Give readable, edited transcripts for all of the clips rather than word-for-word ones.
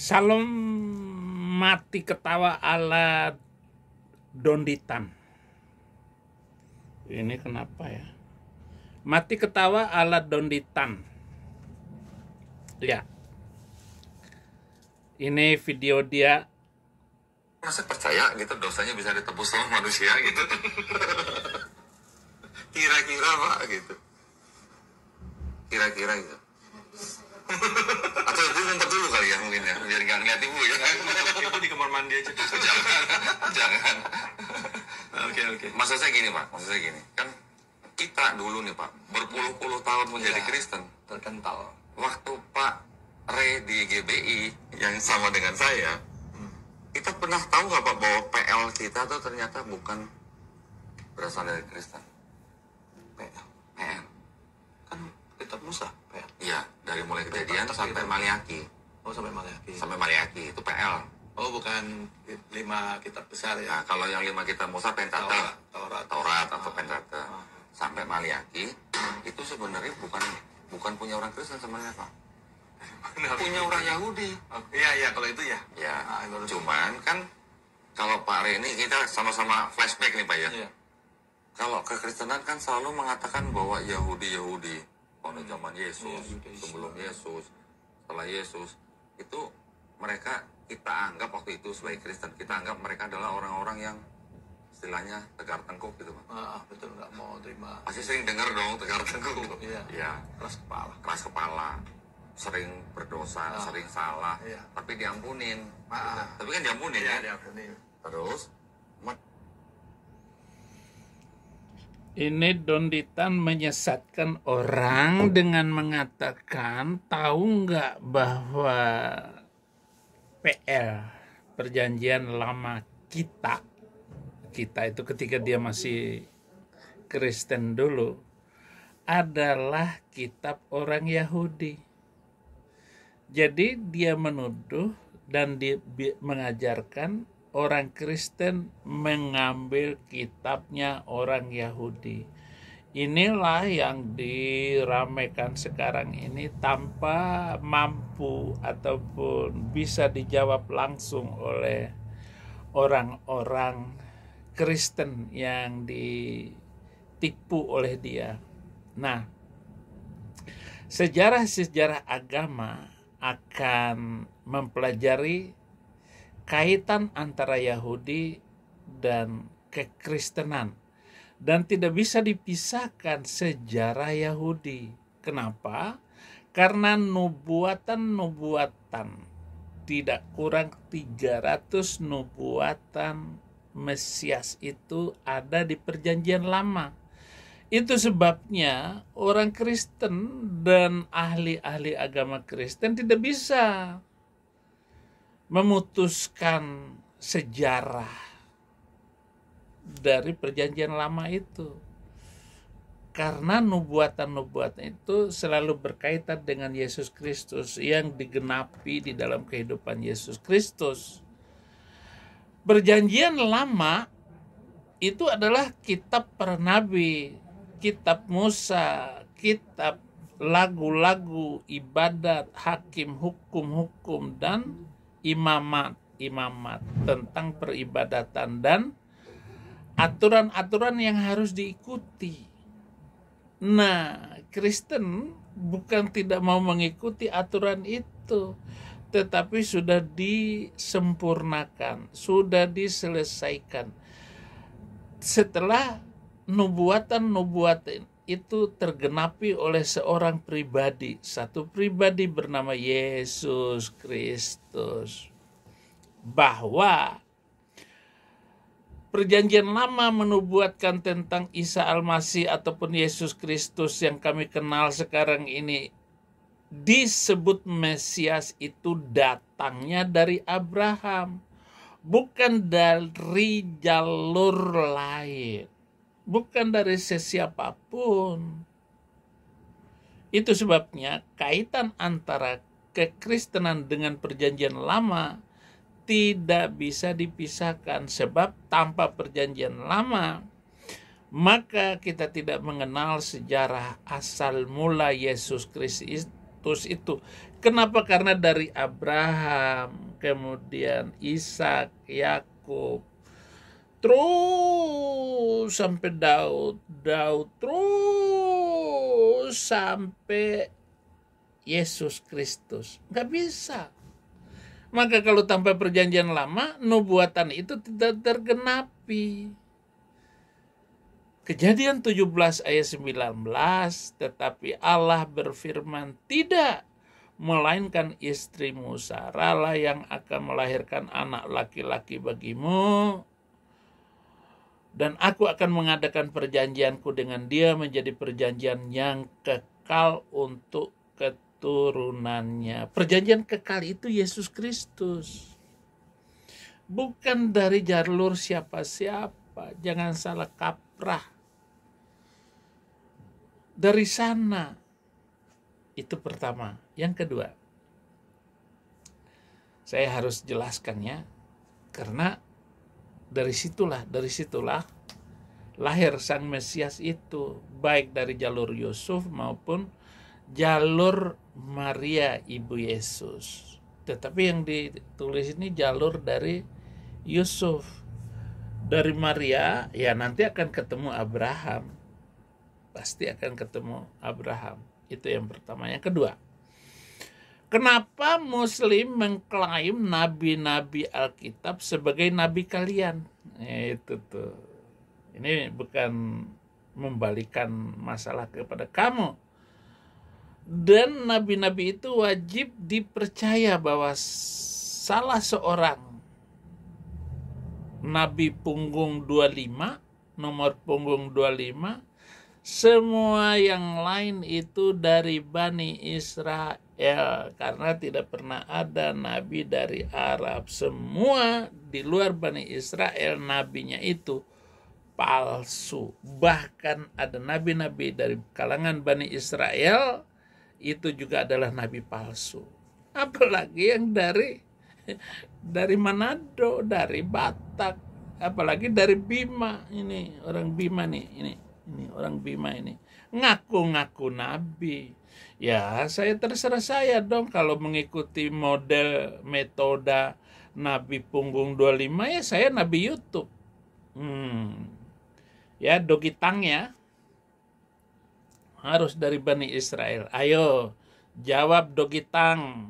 Salom mati ketawa ala Donditan. Ini kenapa ya? Mati ketawa ala Donditan. Ya. Ini video dia. Masa percaya gitu dosanya bisa ditebus sama manusia gitu? Kira-kira Pak gitu. Kira-kira gitu. Atau itu ngumpet dulu kali ya mungkin ya, biar nggak ngeliat ibu ya. Ibu di kamar mandi aja. Jangan. Oke. Maksud saya gini Pak, kan kita dulu nih Pak, berpuluh-puluh tahun menjadi Ya. Kristen. Terkental. Waktu Pak Re di GBI yang sama dengan saya, kita pernah tahu nggak Pak bahwa PL kita tuh ternyata bukan berasal dari Kristen. PL. PL. Kan kitab Musa, PL. Iya, dari mulai Kejadian sampai Maliaki. Oh, sampai Maliaki. Sampai Maliaki itu PL. Oh, bukan 5 kitab besar ya. Nah, kalau yang 5 kitab Musa Pentateuch, Taurat atau Pentateuch sampai Maliaki itu sebenarnya bukan punya orang Kristen sebenarnya Pak. Punya orang Yahudi. Iya, kalau itu ya. Ya, baru. cuman kan kalau Pak Re ini kita sama-sama flashback nih Pak ya. Iya. Kalau kekristenan kan selalu mengatakan bahwa Yahudi pada zaman Yesus, Iya, sebelum Yesus, setelah Yesus, itu mereka kita anggap waktu itu sebagai Kristen, kita anggap mereka adalah orang-orang yang istilahnya tegar tengkuk gitu Pak. Betul, nggak mau terima. Pasti sering dengar dong tegar tengkuk. Iya. Ya, keras kepala, sering berdosa, sering salah, Iya. tapi diampunin. Tapi kan diampunin Iya, ya. diampunin. Terus Ini Donditan menyesatkan orang dengan mengatakan, tahu nggak bahwa PL, perjanjian lama kita itu ketika dia masih Kristen dulu, adalah kitab orang Yahudi. Jadi dia menuduh dan mengajarkan orang Kristen mengambil kitabnya orang Yahudi. Inilah yang diramaikan sekarang ini tanpa mampu ataupun bisa dijawab langsung oleh orang-orang Kristen yang ditipu oleh dia. Nah, sejarah agama akan mempelajari kaitan antara Yahudi dan kekristenan, dan tidak bisa dipisahkan sejarah Yahudi. Kenapa? Karena nubuatan tidak kurang 300 nubuatan Mesias itu ada di perjanjian lama. Itu sebabnya orang Kristen dan ahli-ahli agama Kristen tidak bisa memutuskan sejarah dari perjanjian lama itu, karena nubuatan-nubuatan itu selalu berkaitan dengan Yesus Kristus yang digenapi di dalam kehidupan Yesus Kristus. Perjanjian lama itu adalah kitab para nabi, kitab Musa, kitab lagu-lagu, ibadat, hakim, hukum, dan imamat tentang peribadatan dan aturan-aturan yang harus diikuti. Nah, Kristen bukan tidak mau mengikuti aturan itu, tetapi sudah disempurnakan, sudah diselesaikan. Setelah nubuatan itu tergenapi oleh seorang pribadi, satu pribadi bernama Yesus Kristus, bahwa perjanjian lama menubuatkan tentang Isa Al-Masih ataupun Yesus Kristus yang kami kenal sekarang ini, disebut Mesias itu datangnya dari Abraham, bukan dari jalur lain, bukan dari sesiapapun. Itu sebabnya kaitan antara kekristenan dengan perjanjian lama tidak bisa dipisahkan, sebab tanpa perjanjian lama maka kita tidak mengenal sejarah asal mula Yesus putus itu. Kenapa? Karena dari Abraham, kemudian Ishak, Yakub, terus sampai Daud terus sampai Yesus Kristus. Nggak bisa. Maka kalau tanpa perjanjian lama, nubuatan itu tidak tergenapi. Kejadian 17 ayat 19, tetapi Allah berfirman, tidak, melainkan istrimu Sarah lah yang akan melahirkan anak laki-laki bagimu. Dan aku akan mengadakan perjanjianku dengan dia menjadi perjanjian yang kekal untuk keturunannya. Perjanjian kekal itu Yesus Kristus. Bukan dari jalur siapa-siapa. Jangan salah kaprah. Dari sana. Itu pertama. Yang kedua. Saya harus jelaskannya. Karena dari situlah lahir Sang Mesias itu. Baik dari jalur Yusuf maupun jalur Maria Ibu Yesus. Tetapi yang ditulis ini jalur dari Yusuf. Dari Maria ya nanti akan ketemu Abraham. Pasti akan ketemu Abraham. Itu yang pertama. Yang kedua, kenapa Muslim mengklaim nabi-nabi Alkitab sebagai nabi kalian? Itu tuh. Ini bukan membalikan masalah kepada kamu. Dan nabi-nabi itu wajib dipercaya bahwa salah seorang nabi punggung 25, nomor punggung 25, semua yang lain itu dari Bani Israel. Karena tidak pernah ada nabi dari Arab. Semua di luar Bani Israel nabinya itu palsu. Bahkan ada nabi-nabi dari kalangan Bani Israel itu juga adalah nabi palsu. Apalagi yang dari Manado, dari Batak, apalagi dari Bima. Ini orang Bima nih, ini orang Bima ini ngaku-ngaku nabi. Ya, saya terserah saya dong kalau mengikuti model metode nabi punggung 25 ya saya nabi YouTube. Ya, dogitang ya. Harus dari Bani Israel. Ayo, jawab dogitang.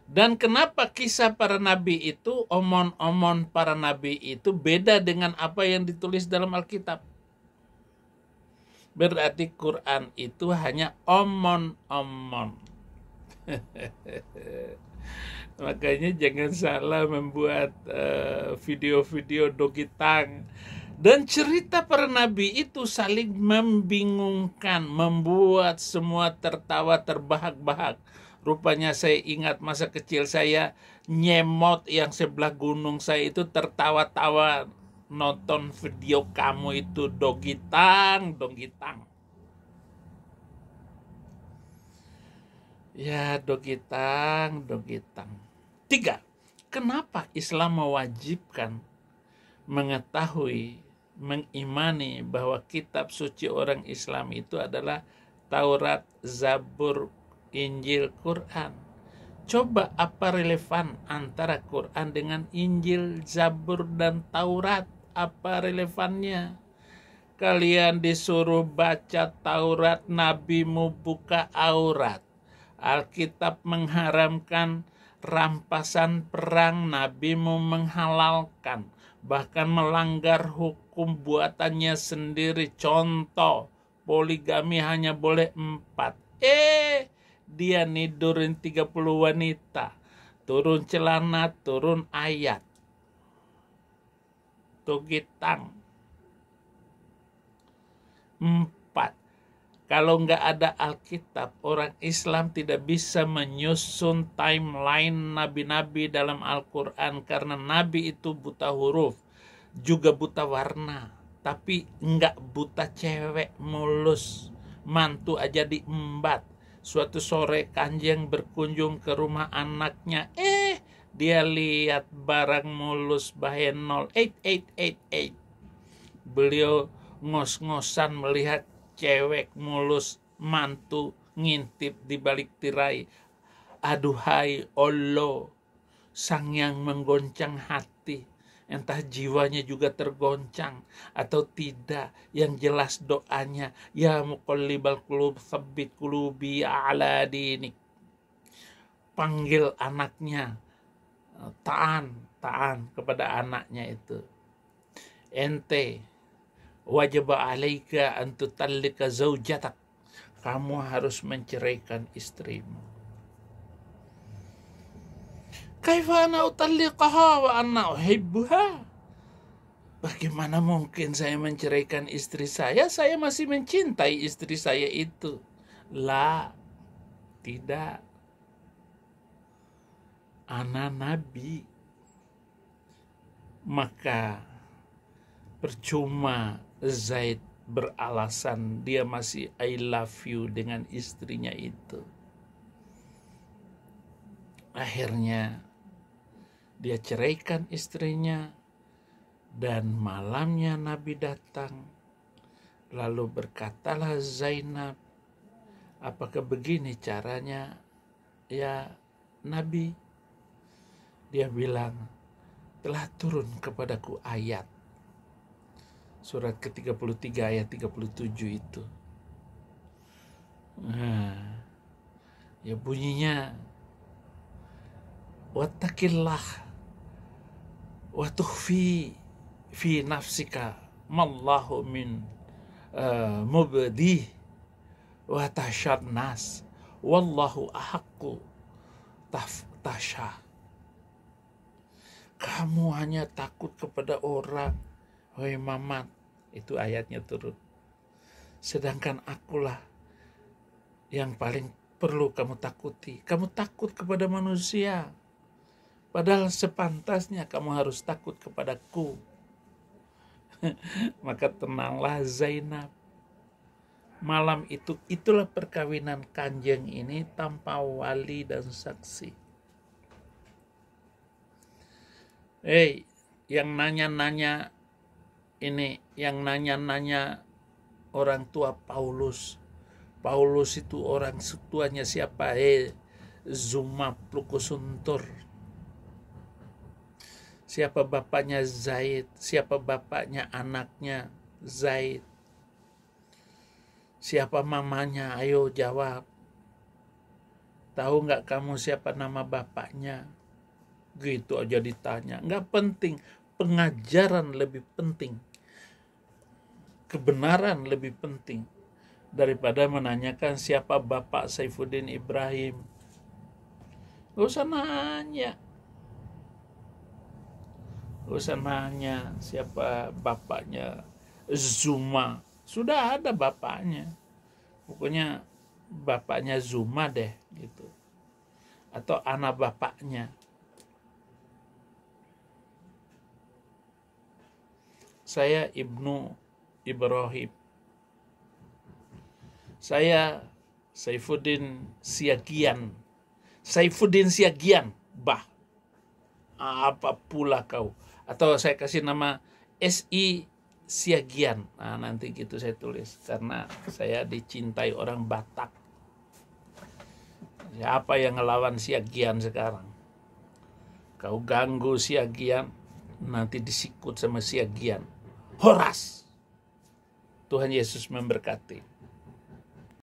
Dan kenapa kisah para nabi itu, omon-omon para nabi itu beda dengan apa yang ditulis dalam Alkitab? Berarti Quran itu hanya omon-omon. Makanya jangan salah membuat video-video dogitang. Dan cerita para nabi itu saling membingungkan, membuat semua tertawa terbahak-bahak. Rupanya saya ingat masa kecil saya nyemot yang sebelah gunung saya itu tertawa-tawa nonton video kamu itu dogitang. Ya, dogitang. 3. Kenapa Islam mewajibkan mengetahui, mengimani bahwa kitab suci orang Islam itu adalah Taurat, Zabur, Injil, Quran? Coba apa relevan antara Quran dengan Injil, Zabur, dan Taurat? Apa relevannya? Kalian disuruh baca Taurat, nabimu buka aurat. Alkitab mengharamkan rampasan perang, nabimu menghalalkan. Bahkan melanggar hukum buatannya sendiri. Contoh, poligami hanya boleh 4. Dia nidurin 30 wanita. Turun celana, turun ayat. Dogitang. 4. Kalau nggak ada Alkitab, orang Islam tidak bisa menyusun timeline nabi-nabi dalam Al-Quran. Karena nabi itu buta huruf, juga buta warna. Tapi nggak buta cewek mulus. Mantu aja diembat. Suatu sore Kanjeng berkunjung ke rumah anaknya. Dia lihat barang mulus bahenol 8888. Beliau ngos-ngosan melihat cewek mulus mantu ngintip di balik tirai. Aduhai Allah, sang yang menggoncang hati, entah jiwanya juga tergoncang atau tidak, yang jelas doanya, ya muqallibal qulub tsabbit qulubi ala dinik. Panggil anaknya, ta'an kepada anaknya itu. Ente wajib alaika an tutallika zaujatak, kamu harus menceraikan istrimu. Kaifa ana utalliqaha wa ana uhibbuha? Bagaimana mungkin saya menceraikan istri saya masih mencintai istri saya itu? La, tidak. Ana nabi. Maka percuma Zaid beralasan dia masih I love you dengan istrinya itu. Akhirnya dia ceraikan istrinya, dan malamnya Nabi datang. Lalu berkatalah Zainab, apakah begini caranya ya Nabi? Dia bilang, telah turun kepadaku ayat. Surat ke-33 ayat 37 itu. Nah, ya bunyinya, wattaqillah wa tukhfi fi nafsika mallahu min mubdih wa tahsyad nas wallahu ahaqqu tahsyah. Kamu hanya takut kepada orang, wahai Mamat, itu ayatnya turun. Sedangkan akulah yang paling perlu kamu takuti. Kamu takut kepada manusia, padahal sepantasnya kamu harus takut kepadaku. Maka tenanglah Zainab. Malam itu, itulah perkawinan Kanjeng ini tanpa wali dan saksi. Yang nanya-nanya ini, yang nanya-nanya orang tua Paulus. Paulus itu orang tuanya siapa? Zuma Plukusuntur. Siapa bapaknya Zaid? Siapa bapaknya anaknya Zaid? Siapa mamanya? Ayo jawab. Tahu nggak kamu siapa nama bapaknya? Gitu aja ditanya. Nggak penting. Pengajaran lebih penting. Kebenaran lebih penting daripada menanyakan siapa bapak Saifuddin Ibrahim. Gak usah nanya. Gak usah nanya siapa bapaknya Zuma. Sudah ada bapaknya. Pokoknya bapaknya Zuma deh gitu. Atau anak bapaknya. Saya Ibnu Ibrahim. Saya Saifuddin Siagian. Saifuddin Siagian. Bah. Apa pula kau? Atau saya kasih nama SI Siagian. Nah, nanti gitu saya tulis. Karena saya dicintai orang Batak. Siapa yang ngelawan Siagian sekarang? Kau ganggu Siagian, nanti disikut sama Siagian. Horas. Tuhan Yesus memberkati.